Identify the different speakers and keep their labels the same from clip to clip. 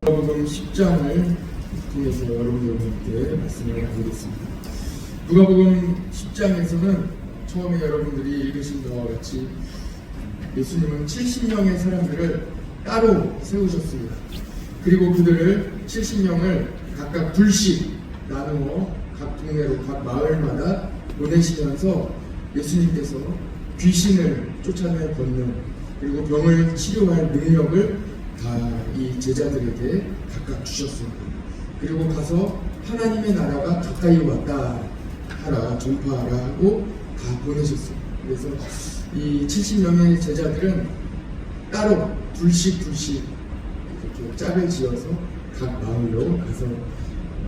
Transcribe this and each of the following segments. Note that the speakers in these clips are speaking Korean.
Speaker 1: 누가복음 10장을 통해서 여러분들께 말씀을 나누겠습니다. 누가복음 10장에서는 처음에 여러분들이 읽으신 바와 같이 예수님은 70명의 사람들을 따로 세우셨습니다. 그리고 그들을 70명을 각각 둘씩 나누어 각 동네로 각 마을마다 보내시면서 예수님께서 귀신을 쫓아낼 권능 그리고 병을 치료할 능력을 다 이 제자들에게 각각 주셨습니다. 그리고 가서 하나님의 나라가 가까이 왔다 하라 전파하라 하고 다 보내셨습니다. 그래서 이 70명의 제자들은 따로 둘씩 이렇게 짝을 지어서 각 마을로 가서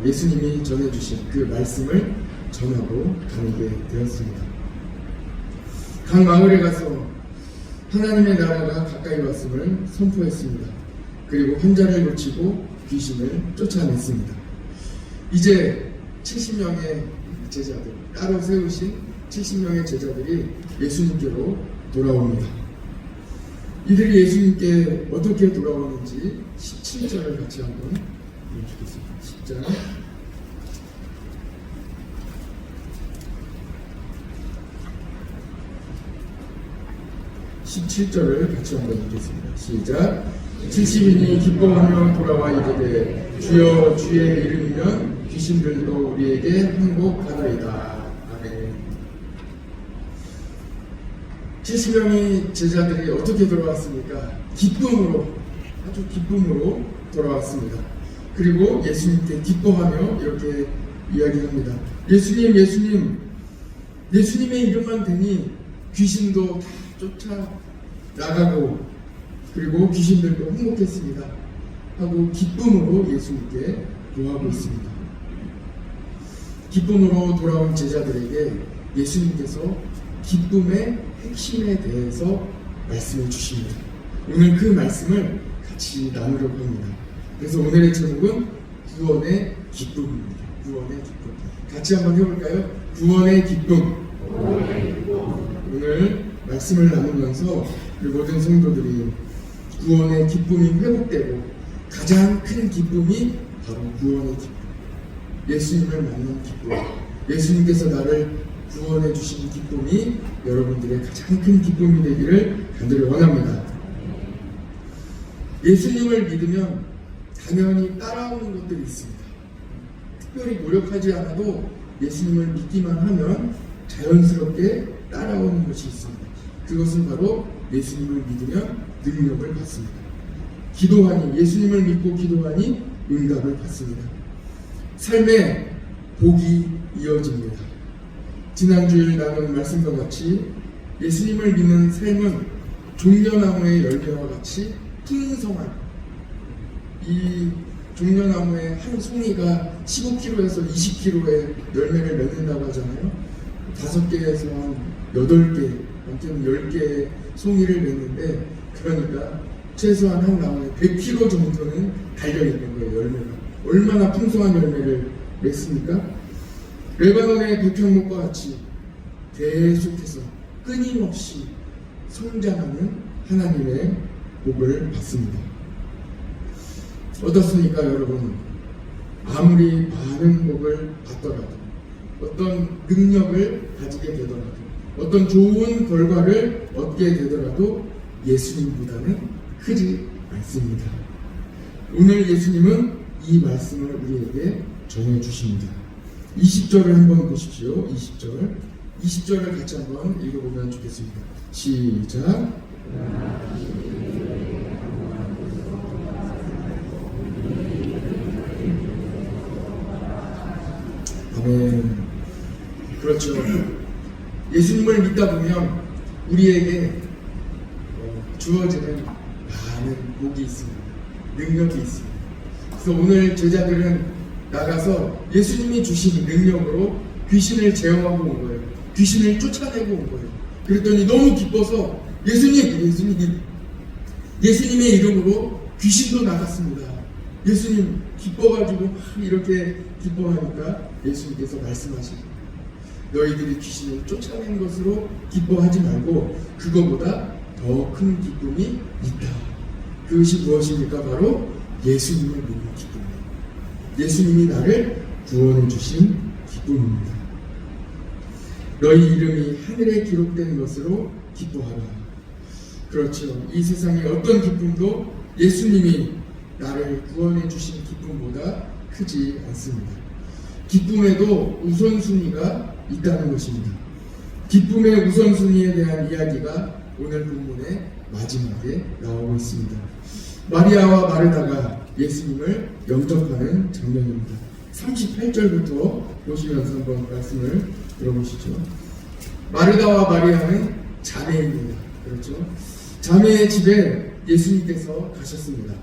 Speaker 1: 예수님이 전해주신 그 말씀을 전하고 다니게 되었습니다. 각 마을에 가서 하나님의 나라가 가까이 왔음을 선포했습니다. 그리고 환자를 고치고 귀신을 쫓아냈습니다. 이제 70명의 제자들, 따로 세우신 70명의 제자들이 예수님께로 돌아옵니다. 이들이 예수님께 어떻게 돌아오는지 17절을 같이 한번 읽어주겠습니다. 10장 17절을 같이 한번 읽겠습니다. 시작. 70인이 기뻐하며 돌아와 이르되 주여 주의 이름이면 귀신들도 우리에게 항복하나이다. 아멘. 70명의 제자들이 어떻게 돌아왔습니까? 기쁨으로, 아주 기쁨으로 돌아왔습니다. 그리고 예수님께 기뻐하며 이렇게 이야기합니다. 예수님의 이름만 대니 귀신도 다 쫓아 나가고 그리고 귀신들도 행복했습니다 하고 기쁨으로 예수님께 구하고 있습니다. 기쁨으로 돌아온 제자들에게 예수님께서 기쁨의 핵심에 대해서 말씀해 주십니다. 오늘 그 말씀을 같이 나누려고 합니다. 그래서 오늘의 제목은 구원의 기쁨입니다. 구원의 기쁨. 같이 한번 해볼까요? 구원의 기쁨. 오늘 말씀을 나누면서 우리 모든 성도들이 구원의 기쁨이 회복되고 가장 큰 기쁨이 바로 구원의 기쁨, 예수님을 만난 기쁨, 예수님께서 나를 구원해 주신 기쁨이 여러분들의 가장 큰 기쁨이 되기를 간절히 원합니다. 예수님을 믿으면 당연히 따라오는 것들이 있습니다. 특별히 노력하지 않아도 예수님을 믿기만 하면 자연스럽게 따라오는 것이 있습니다. 그것은 바로 예수님을 믿으면 능력을 받습니다. 기도하니, 예수님을 믿고 기도하니 응답을 받습니다. 삶에 복이 이어집니다. 지난주일 나눈 말씀과 같이 예수님을 믿는 삶은 종려나무의 열매와 같이 풍성한, 이 종려나무의 한 송이가 15kg에서 20kg의 열매를 맺는다고 하잖아요. 5개에서 한 8개, 아무튼 10개의 송이를 맺는데, 그러니까 최소한 한 나무에 100kg 정도는 달려있는 거예요. 열매가 얼마나 풍성한 열매를 맺습니까? 레바논의 백향목과 같이 계속해서 끊임없이 성장하는 하나님의 복을 받습니다. 어떻습니까 여러분? 아무리 많은 복을 받더라도, 어떤 능력을 가지게 되더라도, 어떤 좋은 결과를 얻게 되더라도 예수님보다는 크지 않습니다. 오늘 예수님은 이 말씀을 우리에게 전해주십니다. 20절을 한번 보십시오. 20절을 같이 한번 읽어보면 좋겠습니다. 시작. 아멘. 그렇죠. 예수님을 믿다 보면 우리에게 주어지는 많은 복이 있습니다. 능력이 있습니다. 그래서 오늘 제자들은 나가서 예수님이 주신 능력으로 귀신을 제어하고 온 거예요. 귀신을 쫓아내고 온 거예요. 그랬더니 너무 기뻐서 예수님의 이름으로 귀신도 나갔습니다. 예수님 기뻐가지고 이렇게 기뻐하니까 예수님께서 말씀하십니다. 너희들이 귀신을 쫓아낸 것으로 기뻐하지 말고 그거보다 더 큰 기쁨이 있다. 그것이 무엇입니까? 바로 예수님을 믿는 기쁨이에요. 예수님이 나를 구원해 주신 기쁨입니다. 너희 이름이 하늘에 기록된 것으로 기뻐하라. 그렇죠. 이 세상의 어떤 기쁨도 예수님이 나를 구원해 주신 기쁨보다 크지 않습니다. 기쁨에도 우선순위가 있다는 것입니다. 기쁨의 우선순위에 대한 이야기가 오늘 본문의 마지막에 나오고 있습니다. 마리아와 마르다가 예수님을 영접하는 장면입니다. 38절부터 보시면서 한번 말씀을 들어보시죠. 마르다와 마리아는 자매입니다. 그렇죠? 자매의 집에 예수님께서 가셨습니다.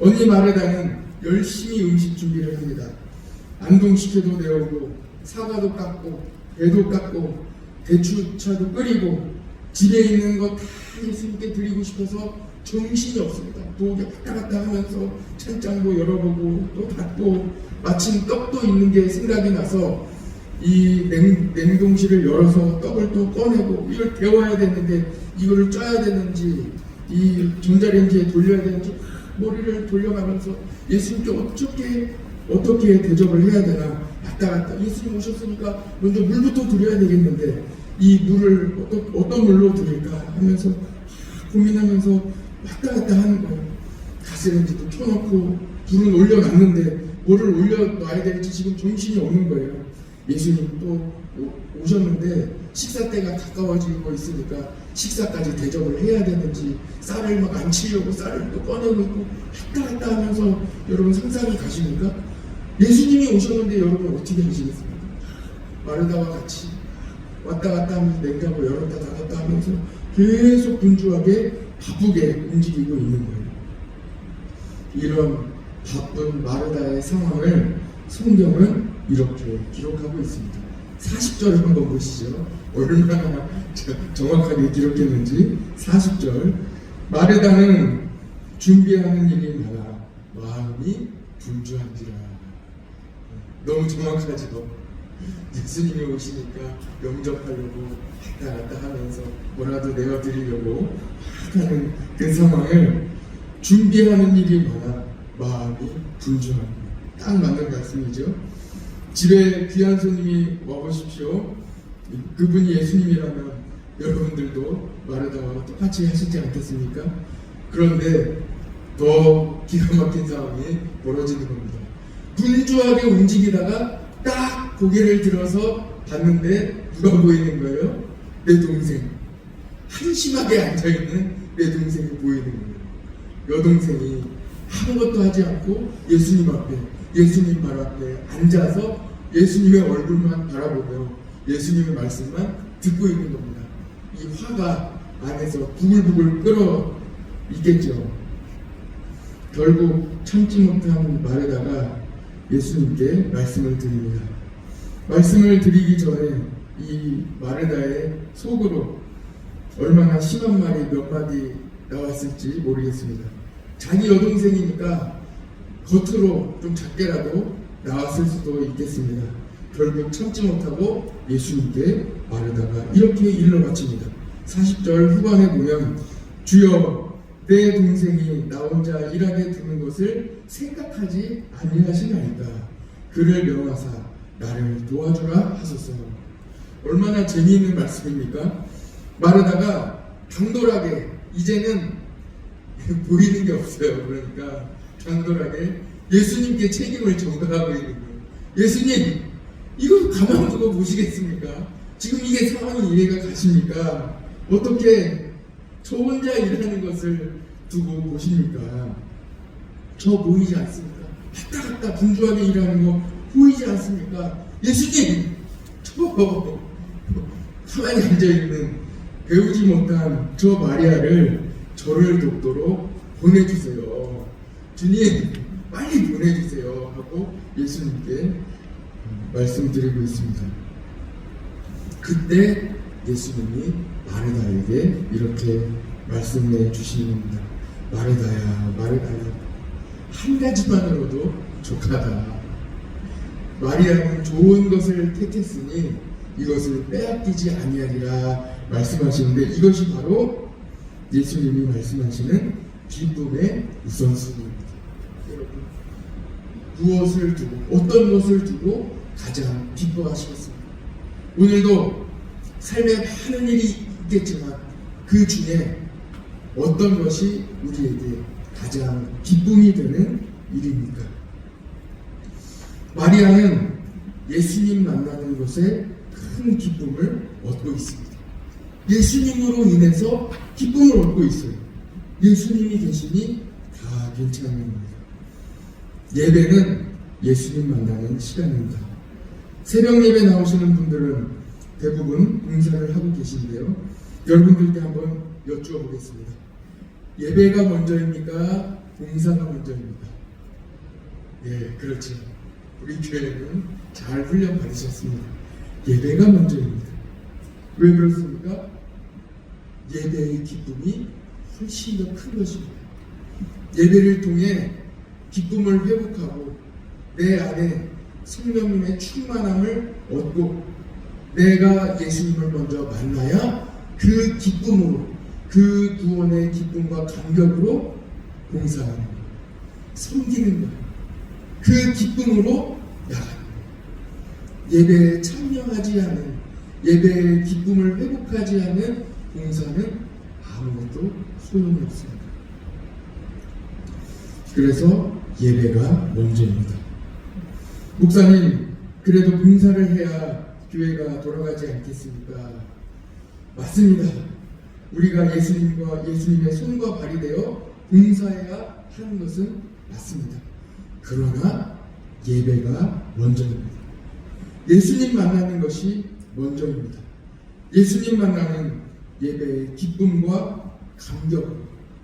Speaker 1: 언니 마르다는 열심히 음식 준비를 합니다. 안동식혜도 내오고 사과도 깎고 배도 깎고 대추차도 끓이고 집에 있는 거 다 예수님께 드리고 싶어서 정신이 없습니다. 또 왔다 갔다 하면서 찬장도 열어보고 또 닫고 마침 떡도 있는 게 생각이 나서 이 냉동실을 열어서 떡을 또 꺼내고 이걸 데워야 되는데 이거를 쪄야 되는지 이 전자레인지에 돌려야 되는지 머리를 돌려가면서 예수님께 어떻게 대접을 해야 되나 왔다 갔다 예수님 오셨으니까 먼저 물부터 드려야 되겠는데 이 물을 어떤 물로 드릴까 하면서 고민하면서 왔다 갔다 하는 거예요. 가스레인지도 켜놓고 불을 올려놨는데 뭐를 올려놔야 될지 지금 정신이 없는 거예요. 예수님 또 오셨는데 식사 때가 가까워지고 있으니까 식사까지 대접을 해야 되는지 쌀을 막 안 치려고 쌀을 또 꺼내고 있고 왔다 갔다 하면서 여러분 상상이 가십니까? 예수님이 오셨는데 여러분 어떻게 하시겠습니까? 마르다와 같이 왔다 갔다 하면서 냉장고 열었다 닫았다 하면서 계속 분주하게 바쁘게 움직이고 있는 거예요. 이런 바쁜 마르다의 상황을 성경은 이렇게 기록하고 있습니다. 40절을 한번 보시죠. 얼마나 정확하게 기록했는지. 40절. 마르다는 준비하는 일이 많아 마음이 분주한지라. 너무 정확하죠. 예수님이 오시니까 영접하려고 왔다 갔다 하면서 뭐라도 내어드리려고 하는 그 상황을 준비하는 일이 많아 마음이 분주합니다. 딱 맞는 말씀이죠. 집에 귀한 손님이 와보십시오. 그분이 예수님이라면 여러분들도 마르다와 똑같이 하시지 않겠습니까? 그런데 더 기가 막힌 상황이 벌어지는 겁니다. 분주하게 움직이다가 딱 고개를 들어서 봤는데 누가 보이는 거예요? 내 동생. 한심하게 앉아있는 내 동생이 보이는 거예요. 여동생이 아무것도 하지 않고 예수님 앞에, 예수님 발 앞에 앉아서 예수님의 얼굴만 바라보며 예수님의 말씀만 듣고 있는 겁니다. 이 화가 안에서 부글부글 끓어 있겠죠. 결국 참지 못한 마르다가 예수님께 말씀을 드립니다. 말씀을 드리기 전에 이 마르다의 속으로 얼마나 심한 말이 몇 마디 나왔을지 모르겠습니다. 자기 여동생이니까 겉으로 좀 작게라도 나왔을 수도 있겠습니다. 결국 참지 못하고 예수님께 마르다가 이렇게 일러 바칩니다. 40절 후반에 보면 주여 내 동생이 나 혼자 일하게 두는 것을 생각하지 아니하시나이까 그를 명하사 나를 도와주라 하소서. 얼마나 재미있는 말씀입니까? 마르다가 당돌하게 이제는 보이는 게 없어요. 그러니까 당돌하게 예수님께 책임을 전가하고 있는 거예요. 예수님 이거 가만 두고 보시겠습니까? 지금 이게 상황이 이해가 가십니까? 어떻게 저 혼자 일하는 것을 두고 보십니까? 저 보이지 않습니까? 왔다 갔다 분주하게 일하는 거 보이지 않습니까? 예수님 저 가만히 앉아있는 배우지 못한 저 마리아를 저를 돕도록 보내주세요. 주님 빨리 보내주세요 하고 예수님께 말씀드리고 있습니다. 그때 예수님이 마르다에게 이렇게 말씀해 주시는 겁니다. 마르다야 마르다야 한 가지만으로도 족하다. 마리아는 좋은 것을 택했으니 이것을 빼앗기지 아니하리라 말씀하시는데 이것이 바로 예수님이 말씀하시는 기쁨의 우선순위입니다. 여러분, 무엇을 두고, 어떤 것을 두고 가장 기뻐하시겠습니까? 오늘도 삶에 많은 일이 있겠지만 그 중에 어떤 것이 우리에게 가장 기쁨이 되는 일입니까? 마리아는 예수님 만나는 것에 큰 기쁨을 얻고 있습니다. 예수님으로 인해서 기쁨을 얻고 있어요. 예수님이 계시니 다 괜찮은 겁니다. 예배는 예수님 만나는 시간입니다. 새벽 예배 나오시는 분들은 대부분 봉사를 하고 계신데요. 여러분들께 한번 여쭈어 보겠습니다. 예배가 먼저입니까? 봉사가 먼저입니까? 예, 그렇죠. 우리 교회는 잘 훈련 받으셨습니다. 예배가 먼저입니다. 왜 그렇습니까? 예배의 기쁨이 훨씬 더 큰 것입니다. 예배를 통해 기쁨을 회복하고 내 안에 성령님의 충만함을 얻고 내가 예수님을 먼저 만나야 그 기쁨으로, 그 구원의 기쁨과 감격으로 봉사하는 거예요. 섬기는 거예요. 그 기쁨으로 나가는 거예요. 예배에 참여하지 않은, 예배의 기쁨을 회복하지 않은 봉사는 아무것도 소용이 없습니다. 그래서 예배가 먼저입니다. 목사님, 그래도 봉사를 해야 교회가 돌아가지 않겠습니까? 맞습니다. 우리가 예수님과 예수님의 손과 발이 되어 봉사해야 하는 것은 맞습니다. 그러나 예배가 먼저입니다. 예수님 만나는 것이 먼저입니다. 예수님 만나는 예배의 기쁨과 감격,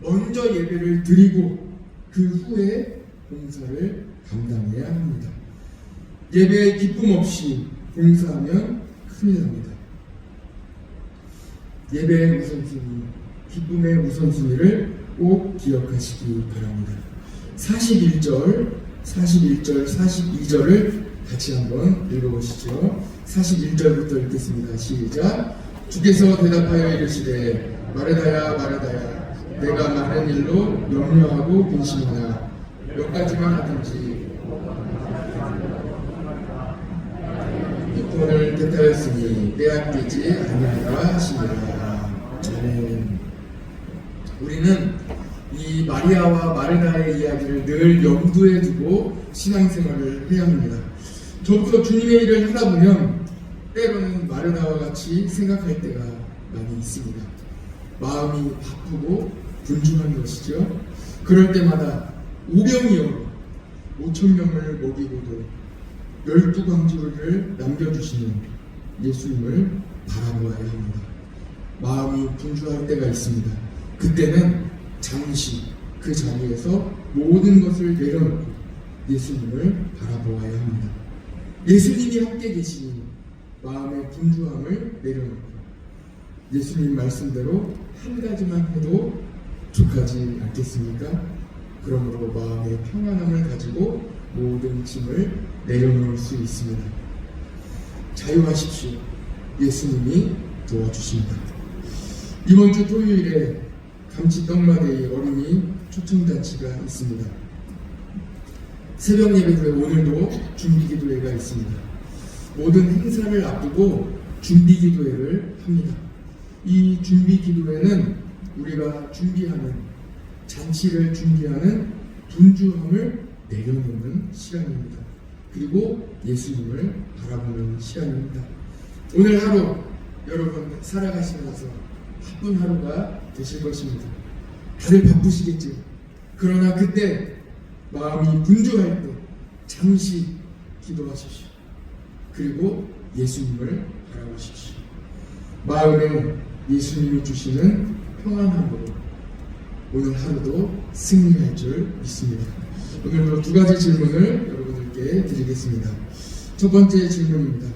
Speaker 1: 먼저 예배를 드리고 그 후에 봉사를 감당해야 합니다. 예배의 기쁨 없이 봉사하면 큰일 납니다. 예배의 우선순위, 기쁨의 우선순위를 꼭 기억하시기 바랍니다. 41절, 42절을 같이 한번 읽어보시죠. 41절부터 읽겠습니다. 시작. 주께서 대답하여 이르시되 마르다야 마르다야 내가 많은 일로 염려하고 근심하나 몇 가지만 하든지 이 돈을 택하였으니 빼앗기지 아니하리라 하시니라. 아멘. 우리는 이 마리아와 마르다의 이야기를 늘 염두에 두고 신앙생활을 해야 합니다. 저부터 주님의 일을 하다 보면 때로는 마르다와 같이 생각할 때가 많이 있습니다. 마음이 바쁘고 분주한 것이죠. 그럴 때마다 오병이어 5,000명을 먹이고도 12광주를 남겨주시는 예수님을 바라보아야 합니다. 마음이 분주할 때가 있습니다. 그때는 잠시 그 자리에서 모든 것을 내려놓고 예수님을 바라보아야 합니다. 예수님이 함께 계시니 마음의 분주함을 내려놓고 예수님 말씀대로 한 가지만 해도 족하지 않겠습니까? 그러므로 마음의 평안함을 가지고 모든 짐을 내려놓을 수 있습니다. 자유하십시오. 예수님이 도와주십니다. 이번 주 토요일에 감치떡마데이 어린이 초청잔치가 있습니다. 새벽 예배 후에 오늘도 준비기도회가 있습니다. 모든 행사를 앞두고 준비기도회를 합니다. 이 준비기도회는 우리가 준비하는, 잔치를 준비하는 분주함을 내려놓는 시간입니다. 그리고 예수님을 바라보는 시간입니다. 오늘 하루 여러분 살아가시면서 바쁜 하루가 되실 것입니다. 다들 바쁘시겠죠. 그러나 그때 마음이 분주할 때 잠시 기도하십시오. 그리고 예수님을 바라보십시오. 마음에 예수님이 주시는 평안함으로 오늘 하루도 승리할 줄 믿습니다. 오늘도 두 가지 질문을 여러분들께 드리겠습니다. 첫 번째 질문입니다.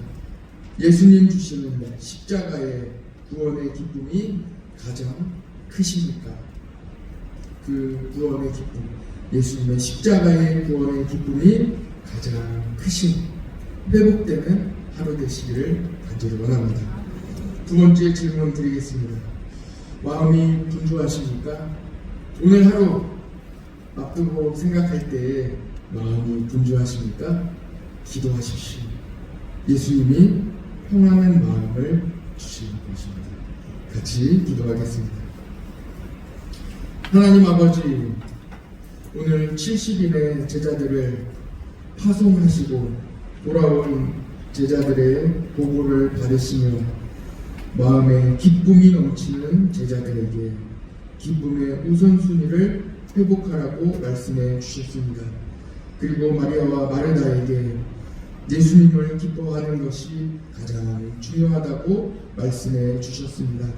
Speaker 1: 예수님 주시는 십자가의 구원의 기쁨이 가장 크십니까? 그 구원의 기쁨, 예수님의 십자가의 구원의 기쁨이 가장 크신 회복되는 하루 되시기를 간절히 원합니다. 두 번째 질문 드리겠습니다. 마음이 분주하십니까? 오늘 하루 앞두고 생각할 때 마음이 분주하십니까? 기도하십시오. 예수님이 평안한 마음을 주실 것입니다. 같이 기도하겠습니다. 하나님 아버지, 오늘 70인의 제자들을 파송하시고 돌아온 제자들의 보고를 받으시며 마음에 기쁨이 넘치는 제자들에게 기쁨의 우선순위를 회복하라고 말씀해 주셨습니다. 그리고 마리아와 마르다에게 예수님을 기뻐하는 것이 가장 중요하다고 말씀해 주셨습니다.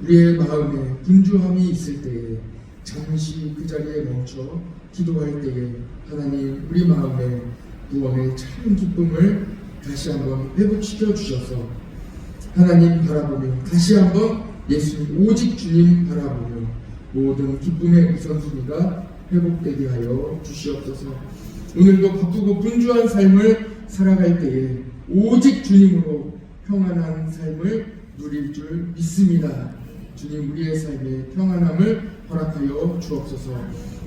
Speaker 1: 우리의 마음에 분주함이 있을 때에 잠시 그 자리에 멈춰 기도할 때에 하나님 우리 마음에 구원의 참 기쁨을 다시 한번 회복시켜 주셔서 하나님 바라보며 다시 한번 예수님 오직 주님 바라보며 모든 기쁨의 우선순위가 회복되게 하여 주시옵소서. 오늘도 바쁘고 분주한 삶을 살아갈 때에 오직 주님으로 평안한 삶을 누릴 줄 믿습니다. 주님 우리의 삶에 평안함을 허락하여 주옵소서.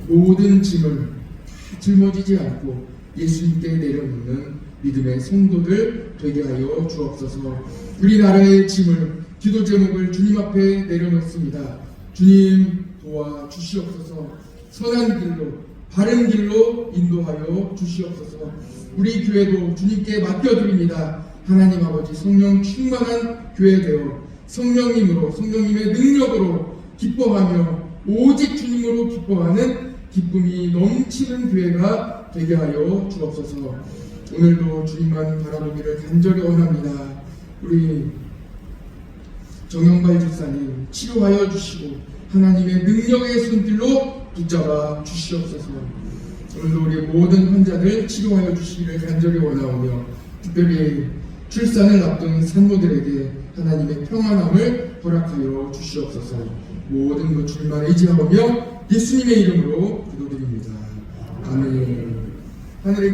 Speaker 1: 모든 짐을 다 짊어지지 않고 예수님께 내려놓는 믿음의 성도들 되게 하여 주옵소서. 우리나라의 짐을 기도 제목을 주님 앞에 내려놓습니다. 주님 도와 주시옵소서. 선한 길로 바른 길로 인도하여 주시옵소서. 우리 교회도 주님께 맡겨드립니다. 하나님 아버지 성령 충만한 교회 되어 성령님으로 성령님의 능력으로 기뻐하며 오직 주님으로 기뻐하는 기쁨이 넘치는 교회가 되게 하여 주옵소서. 오늘도 주님만 바라보기를 간절히 원합니다. 우리 정영발 집사님 치료하여 주시고 하나님의 능력의 손길로 붙잡아 주시옵소서. 오늘도 우리 모든 환자들 치료하여 주시기를 간절히 원하오며 특별히 출산을 앞둔 산모들에게 하나님의 평안함을 허락하여 주시옵소서. 모든 것 주님만 의지하오며 예수님의 이름으로 기도드립니다. 아멘. 하늘의